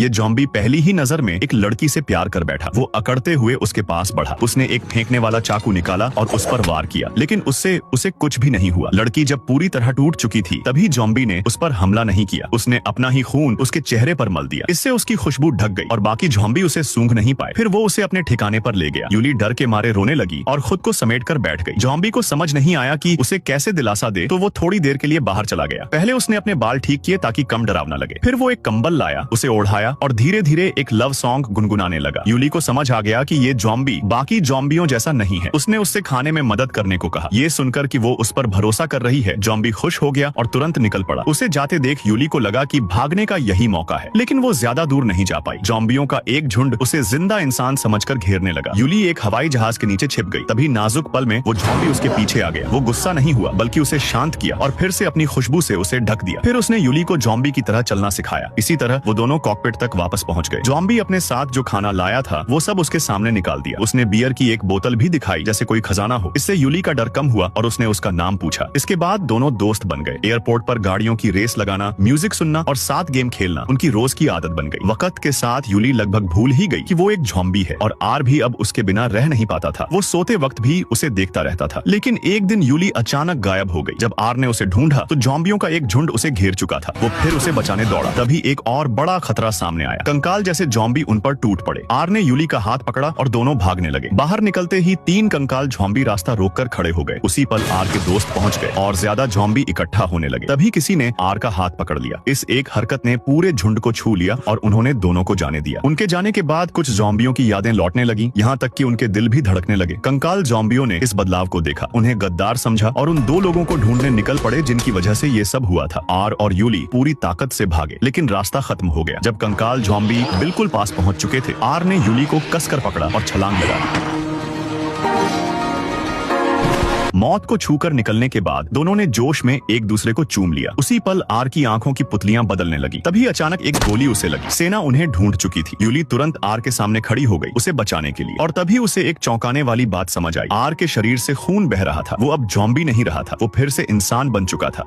ये जॉम्बी पहली ही नजर में एक लड़की से प्यार कर बैठा। वो अकड़ते हुए उसके पास बढ़ा। उसने एक फेंकने वाला चाकू निकाला और उस पर वार किया, लेकिन उससे उसे कुछ भी नहीं हुआ। लड़की जब पूरी तरह टूट चुकी थी तभी जॉम्बी ने उस पर हमला नहीं किया। उसने अपना ही खून उसके चेहरे पर मल दिया। इससे उसकी खुशबू ढक गई और बाकी जॉम्बी उसे सूंघ नहीं पाए। फिर वो उसे अपने ठिकाने पर ले गया। यूली डर के मारे रोने लगी और खुद को समेट कर बैठ गई। जॉम्बी को समझ नहीं आया कि उसे कैसे दिलासा दे, तो वो थोड़ी देर के लिए बाहर चला गया। पहले उसने अपने बाल ठीक किए ताकि कम डरावना लगे। फिर वो एक कंबल लाया, उसे ओढ़ाया और धीरे धीरे एक लव सॉन्ग गुनगुनाने लगा। यूली को समझ आ गया कि ये जॉम्बी बाकी जॉम्बियों जैसा नहीं है। उसने उससे खाने में मदद करने को कहा। ये सुनकर कि वो उस पर भरोसा कर रही है, जॉम्बी खुश हो गया और तुरंत निकल पड़ा। उसे जाते देख यूली को लगा कि भागने का यही मौका है, लेकिन वो ज्यादा दूर नहीं जा पाई। जॉम्बियों का एक झुंड उसे जिंदा इंसान समझकर घेरने लगा। यूली एक हवाई जहाज के नीचे छिप गई। तभी नाजुक पल में वो जॉम्बी उसके पीछे आ गया। वो गुस्सा नहीं हुआ बल्कि उसे शांत किया और फिर से अपनी खुशबू से उसे ढक दिया। फिर उसने यूली को जॉम्बी की तरह चलना सिखाया। इसी तरह वो दोनों कॉकपिट तक वापस पहुंच गए। जॉम्बी अपने साथ जो खाना लाया था वो सब उसके सामने निकाल दिया। उसने बियर की एक बोतल भी दिखाई जैसे कोई खजाना हो। इससे यूली का डर कम हुआ और उसने उसका नाम पूछा। इसके बाद दोनों दोस्त बन गए। एयरपोर्ट पर गाड़ियों की रेस लगाना, म्यूजिक सुनना और साथ गेम खेलना उनकी रोज की आदत बन गई। वक्त के साथ यूली लगभग भूल ही गई कि वो एक जॉम्बी है और आर भी अब उसके बिना रह नहीं पाता था। वो सोते वक्त भी उसे देखता रहता था। लेकिन एक दिन यूली अचानक गायब हो गई। जब आर ने उसे ढूंढा तो जॉम्बियों का एक झुंड उसे घेर चुका था। वो फिर उसे बचाने दौड़ा। तभी एक और बड़ा खतरा सामने आया। कंकाल जैसे जॉम्बी उन पर टूट पड़े। आर ने यूली का हाथ पकड़ा और दोनों भागने लगे। बाहर निकलते ही 3 कंकाल जॉम्बी रास्ता रोककर खड़े हो गए। उसी पल आर के दोस्त पहुंच गए और ज्यादा जॉम्बी इकट्ठा होने लगे। तभी किसी ने आर का हाथ पकड़ लिया। इस एक हरकत ने पूरे झुंड को छू लिया और उन्होंने दोनों को जाने दिया। उनके जाने के बाद कुछ जॉम्बियों की यादें लौटने लगी, यहाँ तक कि उनके दिल भी धड़कने लगे। कंकाल जॉम्बियों ने इस बदलाव को देखा, उन्हें गद्दार समझा और उन 2 लोगों को ढूंढने निकल पड़े जिनकी वजह से ये सब हुआ था। आर और यूली पूरी ताकत से भागे, लेकिन रास्ता खत्म हो गया। जब कंकाल जॉम्बी बिल्कुल पास पहुंच चुके थे, आर ने यूली को कसकर पकड़ा और छलांग लगा। मौत को छूकर निकलने के बाद दोनों ने जोश में एक दूसरे को चूम लिया। उसी पल आर की आंखों की पुतलियां बदलने लगी। तभी अचानक एक गोली उसे लगी। सेना उन्हें ढूंढ चुकी थी। यूली तुरंत आर के सामने खड़ी हो गई उसे बचाने के लिए। और तभी उसे एक चौंकाने वाली बात समझ आई। आर के शरीर से खून बह रहा था। वो अब जॉम्बी नहीं रहा था, वो फिर से इंसान बन चुका था।